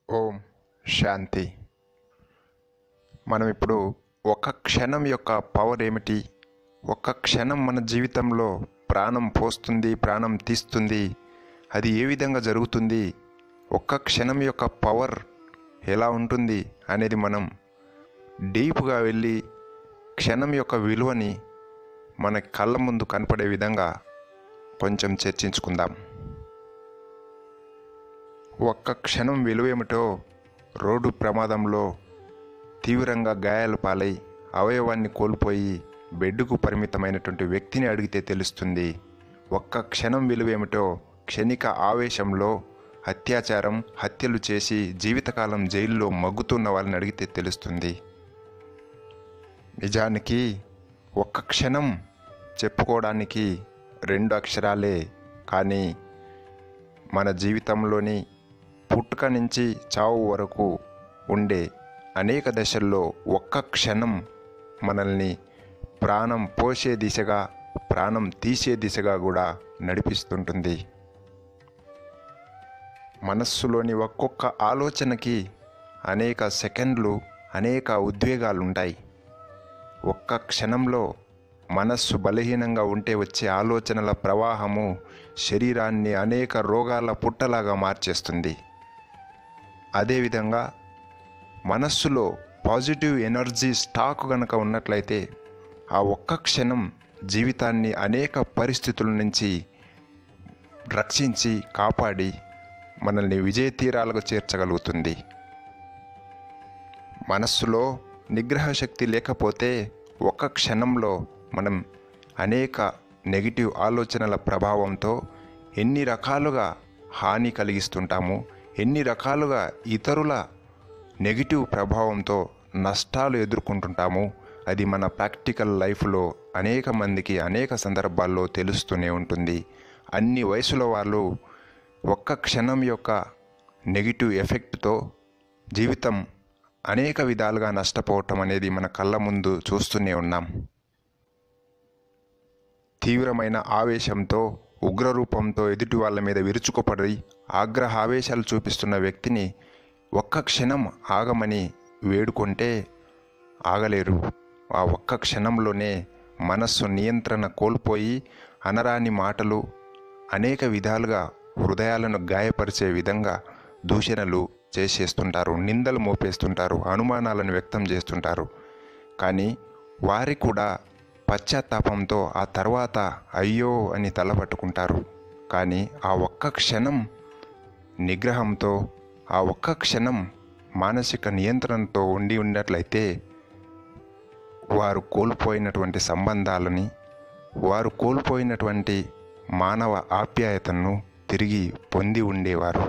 ఓం శాంతి. మనం ఇప్పుడు ఒక క్షణం యొక్క పవర్ ఏమిటి, ఒక క్షణం మన జీవితంలో ప్రాణం పోస్తుంది, ప్రాణం తీస్తుంది, అది ఏ విధంగా జరుగుతుంది, ఒక్క క్షణం యొక్క పవర్ ఎలా ఉంటుంది అనేది మనం డీప్గా వెళ్ళి క్షణం యొక్క విలువని మన కళ్ళ ముందు కనపడే విధంగా కొంచెం చర్చించుకుందాం. ఒక్క క్షణం విలువేమిటో రోడ్డు ప్రమాదంలో తీవ్రంగా గాయాలు పాలై అవయవాన్ని కోల్పోయి బెడ్డుకు పరిమితమైనటువంటి వ్యక్తిని అడిగితే తెలుస్తుంది. ఒక్క క్షణం విలువేమిటో క్షణిక ఆవేశంలో హత్యలు చేసి జీవితకాలం జైల్లో మగ్గుతున్న వాళ్ళని అడిగితే తెలుస్తుంది. నిజానికి ఒక్క క్షణం చెప్పుకోవడానికి 2 అక్షరాలే, కానీ మన జీవితంలోని పుట్టుక నుంచి చావు వరకు ఉండే అనేక దశల్లో ఒక్క క్షణం మనల్ని ప్రాణం పోసే దిశగా, ప్రాణం తీసే దిశగా కూడా నడిపిస్తుంటుంది. మనస్సులోని ఒక్కొక్క ఆలోచనకి అనేక సెకండ్లు, అనేక ఉద్వేగాలు ఉంటాయి. ఒక్క క్షణంలో మనస్సు బలహీనంగా ఉంటే వచ్చే ఆలోచనల ప్రవాహము శరీరాన్ని అనేక రోగాల పుట్టలాగా మార్చేస్తుంది. అదేవిధంగా మనస్సులో పాజిటివ్ ఎనర్జీ స్టాక్ గనక ఉన్నట్లయితే ఆ ఒక్క క్షణం జీవితాన్ని అనేక పరిస్థితుల నుంచి రక్షించి కాపాడి మనల్ని విజయ తీరాలకు చేర్చగలుగుతుంది. మనస్సులో నిగ్రహ శక్తి లేకపోతే ఒక్క క్షణంలో మనం అనేక నెగిటివ్ ఆలోచనల ప్రభావంతో ఎన్ని రకాలుగా హాని కలిగిస్తుంటాము, ఎన్ని రకాలుగా ఇతరుల నెగిటివ్ ప్రభావంతో నష్టాలు ఎదుర్కొంటుంటాము. అది మన ప్రాక్టికల్ లైఫ్లో అనేక మందికి అనేక సందర్భాల్లో తెలుస్తూనే ఉంటుంది. అన్ని వయసుల వాళ్ళు ఒక్క క్షణం యొక్క నెగిటివ్ ఎఫెక్ట్తో జీవితం అనేక విధాలుగా నష్టపోవటం అనేది మన కళ్ళ ముందు చూస్తూనే ఉన్నాం. తీవ్రమైన ఆవేశంతో, ఉగ్రరూపంతో ఎదుటి వాళ్ళ మీద విరుచుకుపడి ఆగ్రహావేశాలు చూపిస్తున్న వ్యక్తిని ఒక్క క్షణం ఆగమని వేడుకుంటే ఆగలేరు. ఆ ఒక్క క్షణంలోనే మనస్సు నియంత్రణ కోల్పోయి అనరాని మాటలు అనేక విధాలుగా హృదయాలను గాయపరిచే విధంగా దూషణలు చేసేస్తుంటారు, నిందలు మోపేస్తుంటారు, అనుమానాలను వ్యక్తం చేస్తుంటారు. కానీ వారి కూడా పశ్చాత్తాపంతో ఆ తర్వాత అయ్యో అని తలపట్టుకుంటారు. కానీ ఆ ఒక్క క్షణం నిగ్రహంతో, ఆ ఒక్క క్షణం మానసిక నియంత్రణతో ఉన్నట్లయితే వారు కోల్పోయినటువంటి సంబంధాలని, వారు కోల్పోయినటువంటి మానవ ఆప్యాయతను తిరిగి పొంది ఉండేవారు.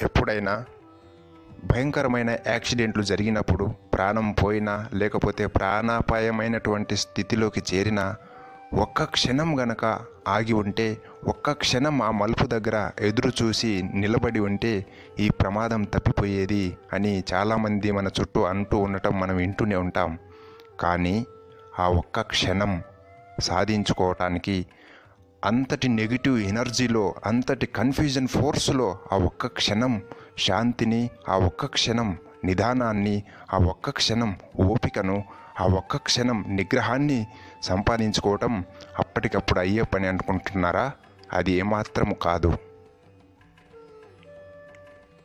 ఎప్పుడైనా భయంకరమైన యాక్సిడెంట్లు జరిగినప్పుడు, ప్రాణం పోయినా లేకపోతే ప్రాణాపాయమైనటువంటి స్థితిలోకి చేరినా ఒక్క క్షణం గనక ఆగి ఉంటే, ఒక్క క్షణం ఆ మలుపు దగ్గర ఎదురు చూసి నిలబడి ఉంటే ఈ ప్రమాదం తప్పిపోయేది అని చాలామంది మన చుట్టూ అంటూ ఉండటం మనం వింటూనే ఉంటాం. కానీ ఆ ఒక్క క్షణం సాధించుకోవటానికి అంతటి నెగిటివ్ ఎనర్జీలో, అంతటి కన్ఫ్యూజన్ ఫోర్స్లో ఆ ఒక్క క్షణం శాంతిని, ఆ ఒక్క క్షణం నిదానాన్ని, ఆ ఒక్క క్షణం ఓపికను, ఆ ఒక్క క్షణం నిగ్రహాన్ని సంపాదించుకోవటం అప్పటికప్పుడు అయ్యే పని అనుకుంటున్నారా? అది ఏమాత్రము కాదు.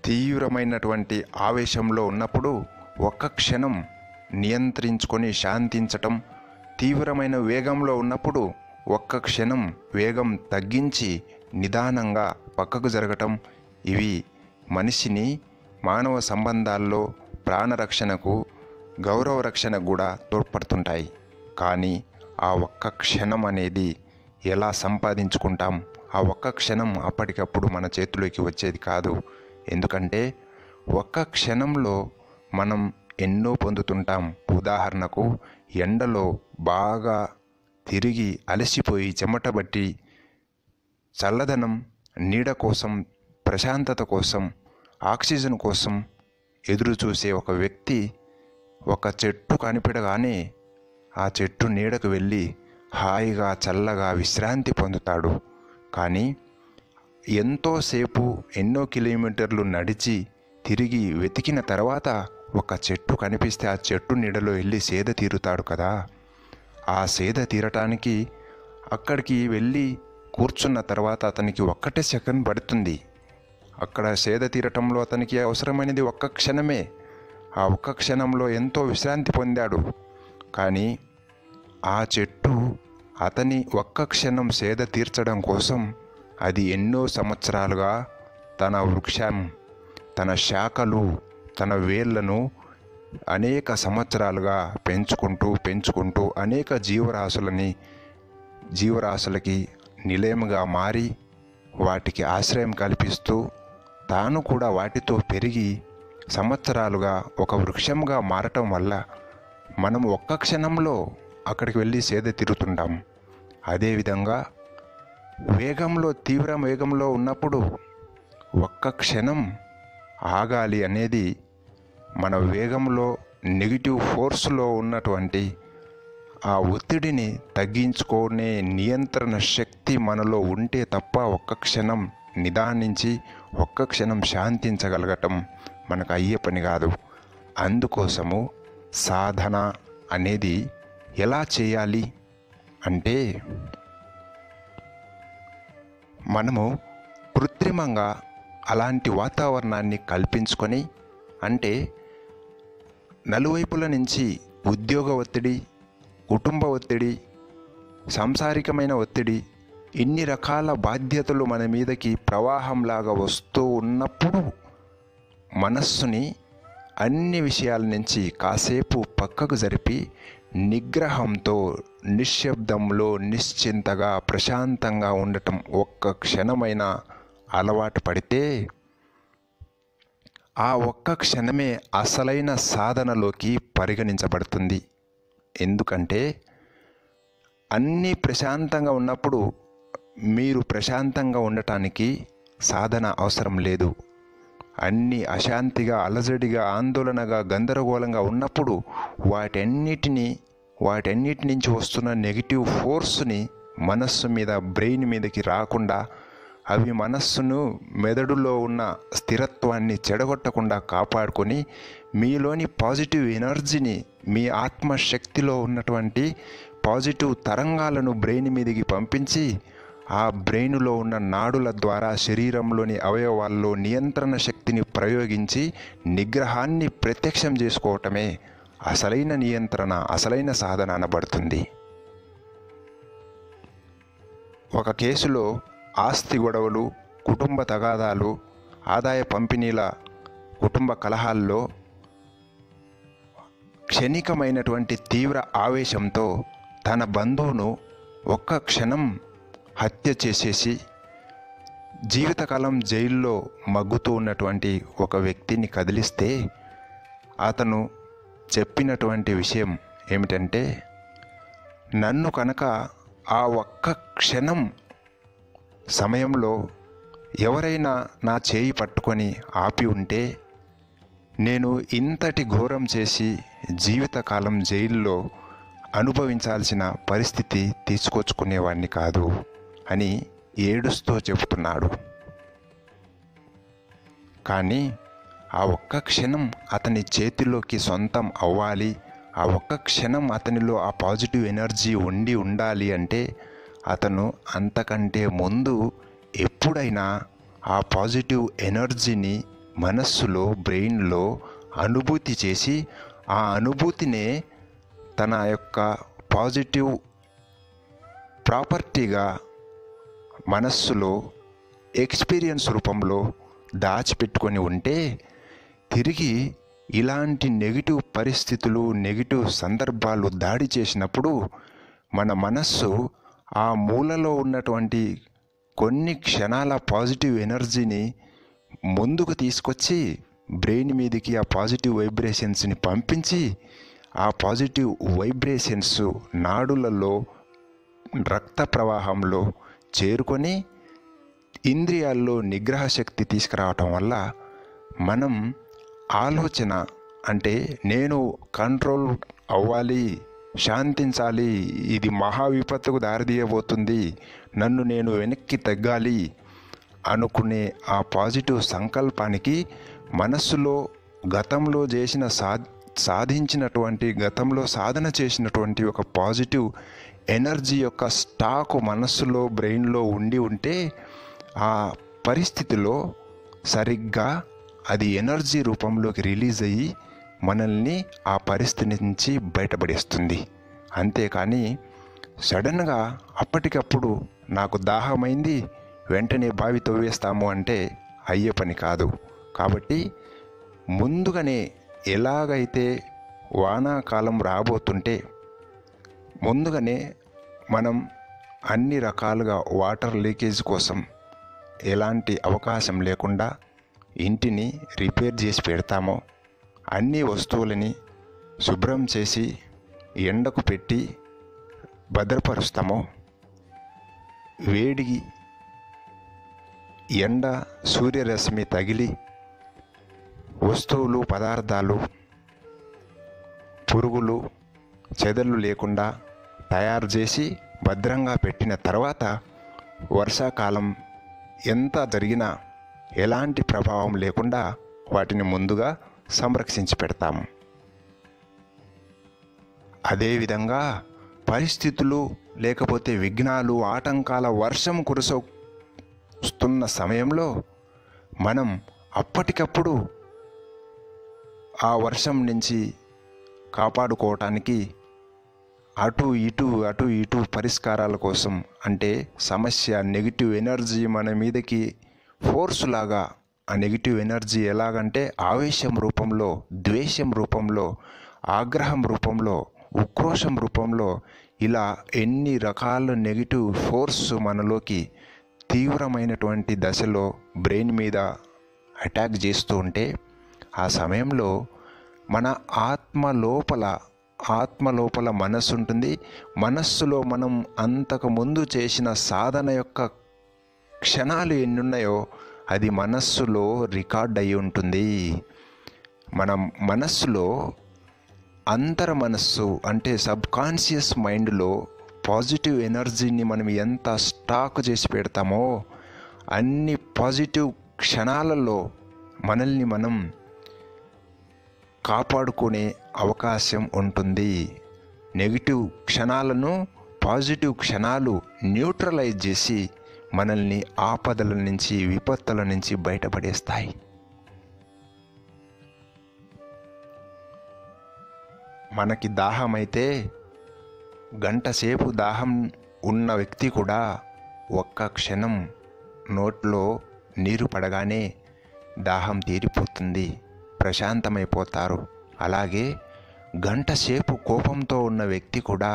తీవ్రమైనటువంటి ఆవేశంలో ఉన్నప్పుడు ఒక్క క్షణం నియంత్రించుకొని శాంతించటం, తీవ్రమైన వేగంలో ఉన్నప్పుడు ఒక్క క్షణం వేగం తగ్గించి నిదానంగా పక్కకు జరగటం, ఇవి మనిషిని మానవ సంబంధాల్లో ప్రాణరక్షణకు, గౌరవ రక్షణకు కూడా తోడ్పడుతుంటాయి. కానీ ఆ ఒక్క క్షణం అనేది ఎలా సంపాదించుకుంటాం? ఆ ఒక్క క్షణం అప్పటికప్పుడు మన చేతిలోకి వచ్చేది కాదు. ఎందుకంటే ఒక్క క్షణంలో మనం ఎన్నో పొందుతుంటాం. ఉదాహరణకు, ఎండలో బాగా తిరిగి అలసిపోయి చెమటబట్టి చల్లదనం, నీడ కోసం, ప్రశాంతత కోసం, ఆక్సిజన్ కోసం ఎదురు చూసే ఒక వ్యక్తి ఒక చెట్టు కనిపెడగానే ఆ చెట్టు నీడకు వెళ్ళి హాయిగా చల్లగా విశ్రాంతి పొందుతాడు. కానీ ఎంతోసేపు ఎన్నో కిలోమీటర్లు నడిచి తిరిగి వెతికిన తర్వాత ఒక చెట్టు కనిపిస్తే ఆ చెట్టు నీడలో వెళ్ళి సేద తీరుతాడు కదా. ఆ సేద తీరటానికి అక్కడికి వెళ్ళి కూర్చున్న తర్వాత అతనికి ఒక్కటే సెకండ్ పడుతుంది. అక్కడ సేద తీరటంలో అతనికి అవసరమైనది ఒక్క క్షణమే. ఆ ఒక్క క్షణంలో ఎంతో విశ్రాంతి పొందాడు. కానీ ఆ చెట్టు అతని ఒక్క క్షణం సేద తీర్చడం కోసం అది ఎన్నో సంవత్సరాలుగా తన వృక్షం, తన శాఖలు, తన వేళ్లను అనేక సంవత్సరాలుగా పెంచుకుంటూ అనేక జీవరాశులకి నిలయముగా మారి వాటికి ఆశ్రయం కల్పిస్తూ తాను కూడా వాటితో పెరిగి సంవత్సరాలుగా ఒక వృక్షంగా మారటం వల్ల మనం ఒక్క క్షణంలో అక్కడికి వెళ్ళి సేద తీరుతుంటాం. అదేవిధంగా తీవ్ర వేగంలో ఉన్నప్పుడు ఒక్క క్షణం ఆగాలి అనేది మన వేగంలో నెగిటివ్ ఫోర్స్లో ఉన్నటువంటి ఆ ఒత్తిడిని తగ్గించుకునే నియంత్రణ శక్తి మనలో ఉంటే తప్ప ఒక్క క్షణం నిదానించి ఒక్క క్షణం శాంతించగలగటం మనకు అయ్యే పని కాదు. అందుకోసము సాధన అనేది ఎలా చేయాలి అంటే, మనము కృత్రిమంగా అలాంటి వాతావరణాన్ని కల్పించుకొని, అంటే నలువైపుల నుంచి ఉద్యోగ ఒత్తిడి, కుటుంబ ఒత్తిడి, సాంసారికమైన ఒత్తిడి, ఇన్ని రకాల బాధ్యతలు మన మీదకి ప్రవాహంలాగా వస్తూ ఉన్నప్పుడు మనస్సుని అన్ని విషయాల నుంచి కాసేపు పక్కకు జరిపి నిగ్రహంతో, నిశ్శబ్దంలో, నిశ్చింతగా, ప్రశాంతంగా ఉండటం ఒక్క క్షణమైన అలవాటు పడితే ఆ ఒక్క క్షణమే అసలైన సాధనలోకి పరిగణించబడుతుంది. ఎందుకంటే అన్నీ ప్రశాంతంగా ఉన్నప్పుడు మీరు ప్రశాంతంగా ఉండటానికి సాధన అవసరం లేదు. అన్నీ అశాంతిగా, అలజడిగా, ఆందోళనగా, గందరగోళంగా ఉన్నప్పుడు వాటన్నిటి నుంచి వస్తున్న నెగిటివ్ ఫోర్స్ని మనస్సు మీద, బ్రెయిన్ మీదకి రాకుండా, అవి మనస్సును, మెదడులో ఉన్న స్థిరత్వాన్ని చెడగొట్టకుండా కాపాడుకొని మీలోని పాజిటివ్ ఎనర్జీని, మీ ఆత్మశక్తిలో ఉన్నటువంటి పాజిటివ్ తరంగాలను బ్రెయిన్ మీదకి పంపించి ఆ బ్రెయిన్లో ఉన్న నాడుల ద్వారా శరీరంలోని అవయవాల్లో నియంత్రణ శక్తిని ప్రయోగించి నిగ్రహాన్ని ప్రత్యక్షం చేసుకోవటమే అసలైన నియంత్రణ, అసలైన సాధన అనబడుతుంది. ఒక కేసులో ఆస్తి గొడవలు, కుటుంబ తగాదాలు, ఆదాయ పంపిణీల కుటుంబ కలహాల్లో క్షణికమైనటువంటి తీవ్ర ఆవేశంతో తన బంధువును ఒక్క క్షణం హత్య చేసేసి జీవితకాలం జైల్లో మగ్గుతూ ఉన్నటువంటి ఒక వ్యక్తిని కదిలిస్తే అతను చెప్పినటువంటి విషయం ఏమిటంటే, నన్ను కనుక ఆ ఒక్క క్షణం సమయంలో ఎవరైనా నా చేయి పట్టుకొని ఆపి ఉంటే నేను ఇంతటి ఘోరం చేసి జీవితకాలం జైల్లో అనుభవించాల్సిన పరిస్థితి తీసుకొచ్చుకునేవాడిని కాదు అని ఏడుస్తూ చెబుతున్నాడు. కానీ ఆ ఒక్క క్షణం అతని చేతిలోకి సొంతం అవ్వాలి, ఆ ఒక్క క్షణం అతనిలో ఆ పాజిటివ్ ఎనర్జీ ఉండాలి అంటే అతను అంతకంటే ముందు ఎప్పుడైనా ఆ పాజిటివ్ ఎనర్జీని మనస్సులో, బ్రెయిన్లో అనుభూతి చేసి ఆ అనుభూతినే తన యొక్క పాజిటివ్ ప్రాపర్టీగా మనస్సులో ఎక్స్పీరియన్స్ రూపంలో దాచిపెట్టుకొని ఉంటే తిరిగి ఇలాంటి నెగిటివ్ పరిస్థితులు, నెగిటివ్ సందర్భాలు దాడి చేసినప్పుడు మన మనస్సు ఆ మూలలో ఉన్నటువంటి కొన్ని క్షణాల పాజిటివ్ ఎనర్జీని ముందుకు తీసుకొచ్చి బ్రెయిన్ మీదకి ఆ పాజిటివ్ వైబ్రేషన్స్ని పంపించి ఆ పాజిటివ్ వైబ్రేషన్స్ నాడులలో, రక్త ప్రవాహంలో చేరుకొని ఇంద్రియాల్లో నిగ్రహ శక్తి తీసుకురావటం వల్ల మనం ఆలోచన, అంటే నేను కంట్రోల్ అవ్వాలి, శాంతించాలి, ఇది మహా విపత్తుకు దారితీయబోతుంది, నన్ను నేను వెనక్కి తగ్గాలి అనుకునే ఆ పాజిటివ్ సంకల్పానికి మనస్సులో గతంలో చేసిన గతంలో సాధన చేసినటువంటి ఒక పాజిటివ్ ఎనర్జీ యొక్క స్టాకు మనస్సులో బ్రెయిన్లో ఉంటే ఆ పరిస్థితిలో సరిగ్గా అది ఎనర్జీ రూపంలోకి రిలీజ్ అయ్యి మనల్ని ఆ పరిస్థితి నుంచి బయటపడేస్తుంది. అంతేకాని సడన్గా అప్పటికప్పుడు నాకు దాహమైంది వెంటనే బావి తవ్వేస్తాము అంటే అయ్యే పని కాదు. కాబట్టి ముందుగానే ఎలాగైతే వానాకాలం రాబోతుంటే ముందుగానే మనం అన్ని రకాలుగా వాటర్ లీకేజ్ కోసం ఎలాంటి అవకాశం లేకుండా ఇంటిని రిపేర్ చేసి పెడతామో, అన్ని వస్తువులని శుభ్రం చేసి ఎండకు పెట్టి భద్రపరుస్తామో, వేడి ఎండ సూర్యరశ్మి తగిలి వస్తువులు పదార్థాలు పురుగులు చెదలు లేకుండా తయారు చేసి భద్రంగా పెట్టిన తర్వాత వర్షాకాలం ఎంత జరిగినా ఎలాంటి ప్రభావం లేకుండా వాటిని ముందుగా సంరక్షించి పెడతాము. అదేవిధంగా పరిస్థితులు లేకపోతే విఘ్నాలు ఆటంకాల వర్షం కురుస్తున్న సమయంలో మనం అప్పటికప్పుడు ఆ వర్షం నుంచి కాపాడుకోవటానికి అటు ఇటు పరిష్కారాల కోసం, అంటే సమస్య నెగిటివ్ ఎనర్జీ మన మీదకి ఫోర్స్ లాగా, ఆ నెగిటివ్ ఎనర్జీ ఎలాగంటే ఆవేశం రూపంలో, ద్వేషం రూపంలో, ఆగ్రహం రూపంలో, ఉక్రోషం రూపంలో, ఇలా ఎన్ని రకాల నెగిటివ్ ఫోర్స్ మనలోకి తీవ్రమైనటువంటి దశలో బ్రెయిన్ మీద అటాక్ చేస్తూ ఉంటే ఆ సమయంలో మన ఆత్మ లోపల మనస్సు ఉంటుంది. మనస్సులో మనం అంతకు ముందు చేసిన సాధన యొక్క క్షణాలు ఎన్నున్నాయో అది మనస్సులో రికార్డ్ అయి ఉంటుంది. మన మనస్సులో మనస్సు అంటే సబ్కాన్షియస్ మైండ్లో పాజిటివ్ ఎనర్జీని మనం ఎంత స్టాక్ చేసి పెడతామో అన్ని పాజిటివ్ క్షణాలలో మనల్ని మనం కాపాడుకునే అవకాశం ఉంటుంది. నెగిటివ్ క్షణాలను పాజిటివ్ క్షణాలు న్యూట్రలైజ్ చేసి మనల్ని ఆపదల నుంచి, విపత్తుల నుంచి బయటపడేస్తాయి. మనకి దాహం అయితే గంట సేపు దాహం ఉన్న వ్యక్తి కూడా ఒక్క క్షణం నోట్లో నీరు పడగానే దాహం తీరిపోతుంది, ప్రశాంతమైపోతారు. అలాగే గంట సేపు కోపంతో ఉన్న వ్యక్తి కూడా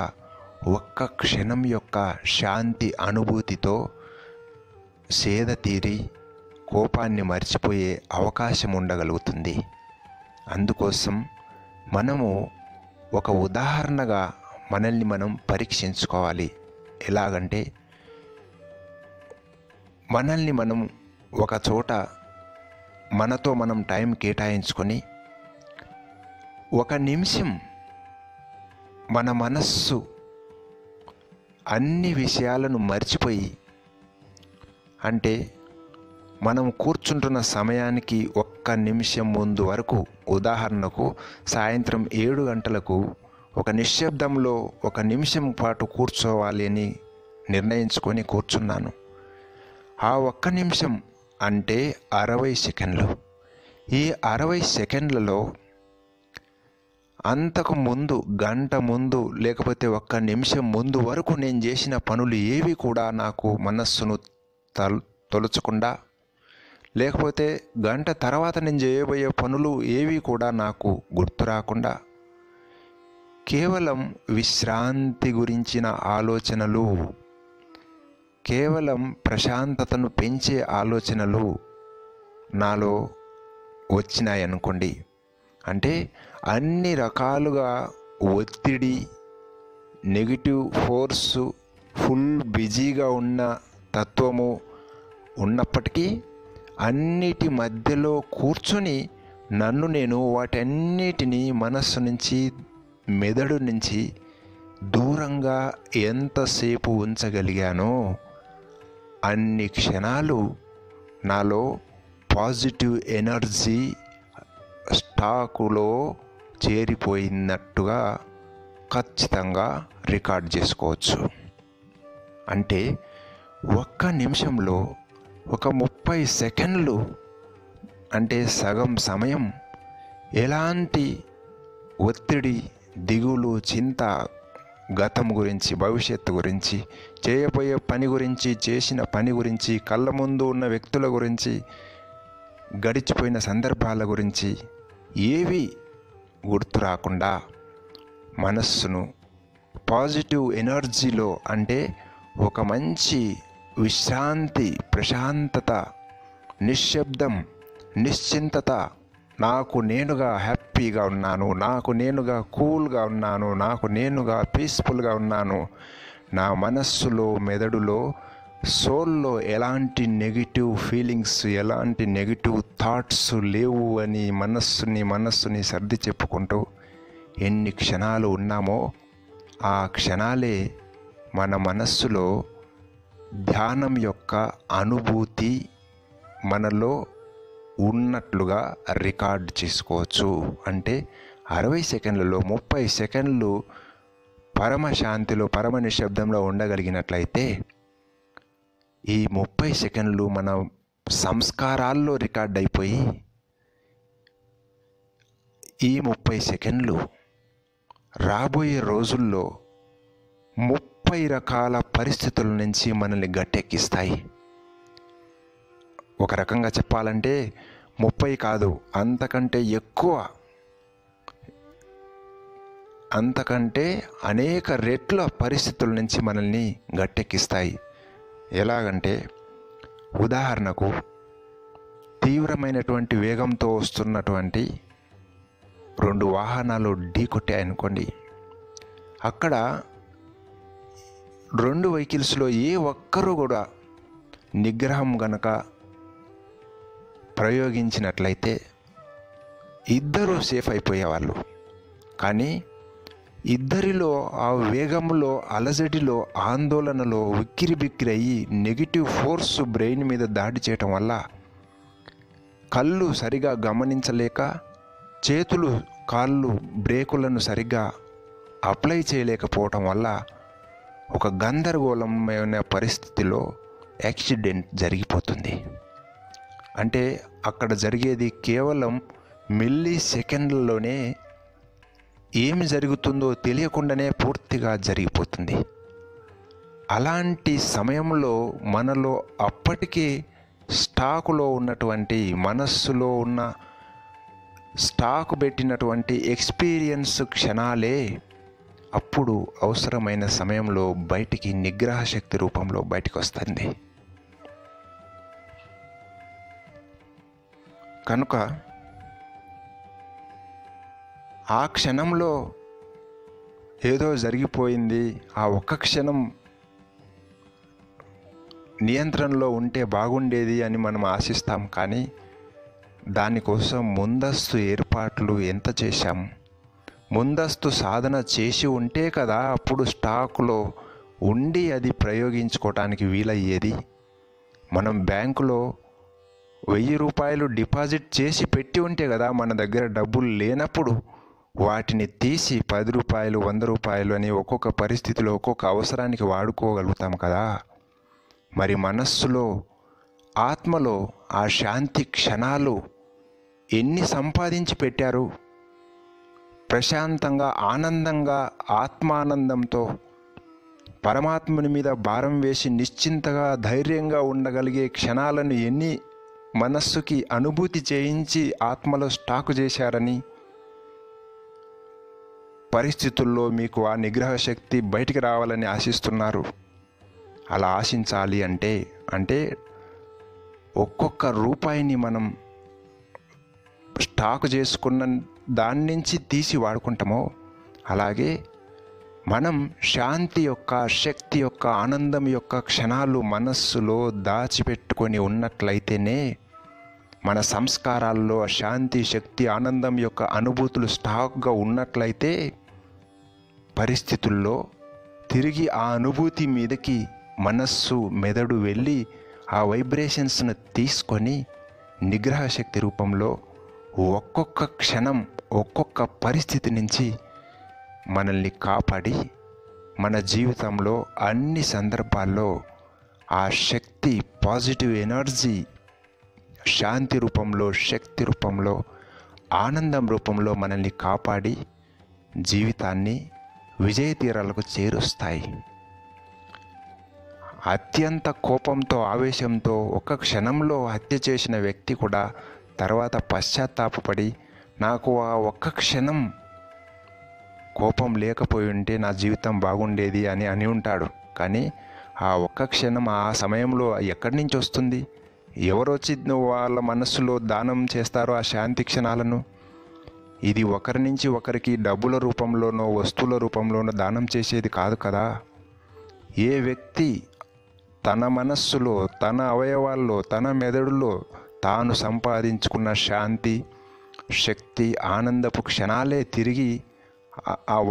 ఒక్క క్షణం యొక్క శాంతి అనుభూతితో సేద తీరి కోపాన్ని మర్చిపోయే అవకాశం ఉండగలుగుతుంది. అందుకోసం మనము ఒక ఉదాహరణగా మనల్ని మనం పరీక్షించుకోవాలి. ఎలాగంటే మనల్ని మనం ఒక చోట మనతో మనం టైం కేటాయించుకొని ఒక నిమిషం మన మనస్సు అన్ని విషయాలను మర్చిపోయి, అంటే మనం కూర్చుంటున్న సమయానికి ఒక్క నిమిషం ముందు వరకు, ఉదాహరణకు సాయంత్రం 7 గంటలకు ఒక నిశ్శబ్దంలో ఒక నిమిషం పాటు కూర్చోవాలి అని నిర్ణయించుకొని కూర్చున్నాను. ఆ ఒక్క నిమిషం అంటే 60 సెకండ్లు. ఈ 60 సెకండ్లలో అంతకు ముందు, గంట ముందు, లేకపోతే ఒక్క నిమిషం ముందు వరకు నేను చేసిన పనులు ఏవి కూడా నాకు మనస్సును తొలచకుండా, లేకపోతే గంట తర్వాత నేను చేయబోయే పనులు ఏవి కూడా నాకు గుర్తు రాకుండా కేవలం విశ్రాంతి గురించిన ఆలోచనలు, కేవలం ప్రశాంతతను పెంచే ఆలోచనలు నాలో వచ్చినాయనుకోండి. అంటే అన్ని రకాలుగా ఒత్తిడి, నెగిటివ్ ఫోర్సు, ఫుల్ బిజీగా ఉన్న తత్వము ఉన్నప్పటికీ అన్నిటి మధ్యలో కూర్చొని నన్ను నేను వాటన్నిటినీ మనస్సు నుంచి, మెదడు నుంచి దూరంగా ఎంతసేపు ఉంచగలిగానో అన్ని క్షణాలు నాలో పాజిటివ్ ఎనర్జీ స్టాకులో చేరిపోయినట్టుగా ఖచ్చితంగా రికార్డ్ చేసుకోవచ్చు. అంటే ఒక్క నిమిషంలో ఒక 30 సెకండ్లు, అంటే సగం సమయం ఎలాంటి ఒత్తిడి, దిగులు, చింత, గతం గురించి, భవిష్యత్తు గురించి, చేయబోయే పని గురించి, చేసిన పని గురించి, కళ్ళ ముందు ఉన్న వ్యక్తుల గురించి, గడిచిపోయిన సందర్భాల గురించి ఏవి గుర్తు రాకుండా మనస్సును పాజిటివ్ ఎనర్జీలో, అంటే ఒక మంచి విశ్రాంతి, ప్రశాంతత, నిశ్శబ్దం, నిశ్చింతత, నాకు నేనుగా హ్యాపీగా ఉన్నాను, నాకు నేనుగా కూల్గా ఉన్నాను, నాకు నేనుగా పీస్ఫుల్గా ఉన్నాను, నా మనస్సులో, మెదడులో, సోల్లో ఎలాంటి నెగిటివ్ ఫీలింగ్స్, ఎలాంటి నెగిటివ్ థాట్స్ లేవు అని మనస్సుని సర్ది చెప్పుకుంటూ ఎన్ని క్షణాలు ఉన్నామో ఆ క్షణాలే మన మనస్సులో ధ్యానం యొక్క అనుభూతి మనలో ఉన్నట్లుగా రికార్డ్ చేసుకోవచ్చు. అంటే 60 సెకండ్లలో 30 సెకండ్లు పరమశాంతిలో, పరమ నిశ్శబ్దంలో ఉండగలిగినట్లయితే ఈ 30 సెకండ్లు మన సంస్కారాల్లో రికార్డ్ అయిపోయి ఈ 30 సెకండ్లు రాబోయే రోజుల్లో 30 రకాల పరిస్థితుల నుంచి మనల్ని గట్టెక్కిస్తాయి. ఒక రకంగా చెప్పాలంటే 30 కాదు, అంతకంటే ఎక్కువ, అంతకంటే అనేక రెట్ల పరిస్థితుల నుంచి మనల్ని గట్టెక్కిస్తాయి. ఎలాగంటే, ఉదాహరణకు తీవ్రమైనటువంటి వేగంతో వస్తున్నటువంటి 2 వాహనాలు ఢీకొట్టాయనుకోండి. అక్కడ 2 వెహికల్స్లో ఏ ఒక్కరూ కూడా నిగ్రహం గనక ప్రయోగించినట్లయితే ఇద్దరూ సేఫ్ అయిపోయేవాళ్ళు. కానీ ఇద్దరిలో ఆ వేగంలో, అలజడిలో, ఆందోళనలో ఉక్కిరిబిక్కిరి అయ్యి నెగిటివ్ ఫోర్స్ బ్రెయిన్ మీద దాడి చేయటం వల్ల కళ్ళు సరిగా గమనించలేక, చేతులు, కాళ్ళు బ్రేకులను సరిగ్గా అప్లై చేయలేకపోవటం వల్ల ఒక గందరగోళమైన పరిస్థితిలో యాక్సిడెంట్ జరిగిపోతుంది. అంటే అక్కడ జరిగేది కేవలం మిల్లీ సెకండ్లలోనే ఏమి జరుగుతుందో తెలియకుండానే పూర్తిగా జరిగిపోతుంది. అలాంటి సమయంలో మనలో అప్పటికే స్టాకులో ఉన్నటువంటి, మనస్సులో ఉన్న స్టాకు పెట్టినటువంటి ఎక్స్పీరియన్స్ క్షణాలే అప్పుడు అవసరమైన సమయంలో బయటికి నిగ్రహ శక్తి రూపంలో బయటికి వస్తుంది. కనుక ఆ క్షణంలో ఏదో జరిగిపోయింది, ఆ ఒక్క క్షణం నియంత్రణలో ఉంటే బాగుండేది అని మనం ఆశిస్తాం. కానీ దానికోసం ముందస్తు ఏర్పాట్లు ఎంత చేశాం, ముందస్తు సాధన చేసి ఉంటే కదా అప్పుడు స్టాకులో ఉండి అది ప్రయోగించుకోవటానికి వీలయ్యేది. మనం బ్యాంకులో 1000 రూపాయలు డిపాజిట్ చేసి పెట్టి ఉంటే కదా మన దగ్గర డబ్బులు లేనప్పుడు వాటిని తీసి 10 రూపాయలు, 100 రూపాయలు అని ఒక్కొక్క పరిస్థితిలో, ఒక్కొక్క అవసరానికి వాడుకోగలుగుతాం కదా. మరి మనస్సులో, ఆత్మలో ఆ శాంతి క్షణాలు ఎన్ని సంపాదించి పెట్టారు? ప్రశాంతంగా, ఆనందంగా, ఆత్మానందంతో పరమాత్ముని మీద భారం వేసి నిశ్చింతగా, ధైర్యంగా ఉండగలిగే క్షణాలను ఎన్ని మనస్సుకి అనుభూతి చేయించి ఆత్మలో స్టాకు చేశారని, పరిస్థితుల్లో మీకు ఆ నిగ్రహ శక్తి బయటికి రావాలని ఆశిస్తున్నారు. అలా ఆశించాలి అంటే ఒక్కొక్క రూపాయిని మనం స్టాకు చేసుకున్న దాని నుంచి తీసి వాడుకుంటామో, అలాగే మనం శాంతి యొక్క, శక్తి యొక్క, ఆనందం యొక్క క్షణాలు మనస్సులో దాచిపెట్టుకొని ఉన్నట్లయితేనే మన సంస్కారాల్లో శాంతి, శక్తి, ఆనందం యొక్క అనుభూతులు స్టాక్గా ఉన్నట్లయితే పరిస్థితుల్లో తిరిగి ఆ అనుభూతి మీదకి మనస్సు, మెదడు వెళ్ళి ఆ వైబ్రేషన్స్ను తీసుకొని నిగ్రహ శక్తి రూపంలో ఒక్కొక్క క్షణం ఒక్కొక్క పరిస్థితి నుంచి మనల్ని కాపాడి మన జీవితంలో అన్ని సందర్భాల్లో ఆ శక్తి, పాజిటివ్ ఎనర్జీ, శాంతి రూపంలో, శక్తి రూపంలో, ఆనందం రూపంలో మనల్ని కాపాడి జీవితాన్ని విజయ తీరాలకు చేరుస్తాయి. అత్యంత కోపంతో, ఆవేశంతో ఒక క్షణంలో హత్య చేసిన వ్యక్తి కూడా తర్వాత పశ్చాత్తాపపడి నాకు ఆ ఒక్క క్షణం కోపం లేకపోయి ఉంటే నా జీవితం బాగుండేది అని ఉంటాడు. కానీ ఆ ఒక్క క్షణం, ఆ సమయంలో ఎక్కడి నుంచి వస్తుంది? ఎవరొచ్చి వాళ్ళ మనస్సులో దానం చేస్తారో ఆ శాంతి క్షణాలను? ఇది ఒకరి నుంచి ఒకరికి డబ్బుల రూపంలోనో వస్తువుల రూపంలోనో దానం చేసేది కాదు కదా. ఏ వ్యక్తి తన మనస్సులో, తన అవయవాల్లో, తన మెదడులో తాను సంపాదించుకున్న శాంతి, శక్తి, ఆనందపు క్షణాలే తిరిగి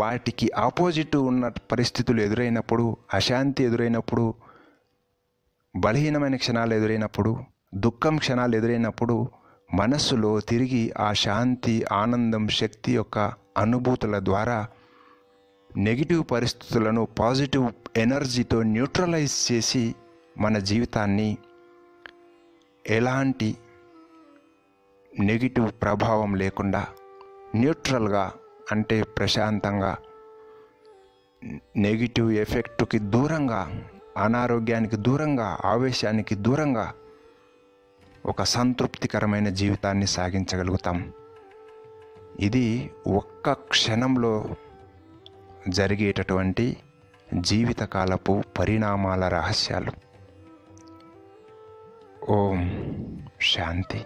వాటికి ఆపోజిట్ ఉన్న పరిస్థితులు ఎదురైనప్పుడు, అశాంతి ఎదురైనప్పుడు, బలహీనమైన క్షణాలు ఎదురైనప్పుడు, దుఃఖం క్షణాలు ఎదురైనప్పుడు మనస్సులో తిరిగి ఆ శాంతి, ఆనందం, శక్తి యొక్క అనుభూతుల ద్వారా నెగిటివ్ పరిస్థితులను పాజిటివ్ ఎనర్జీతో న్యూట్రలైజ్ చేసి మన జీవితాన్ని ఎలాంటి నెగిటివ్ ప్రభావం లేకుండా న్యూట్రల్గా, అంటే ప్రశాంతంగా, నెగిటివ్ ఎఫెక్ట్కి దూరంగా, అనారోగ్యానికి దూరంగా, ఆవేశానికి దూరంగా ఒక సంతృప్తికరమైన జీవితాన్ని సాగించగలుగుతాం. ఇది ఒక్క క్షణంలో జరిగేటటువంటి జీవితకాలపు పరిణామాల రహస్యాలు. ఓం శాంతి.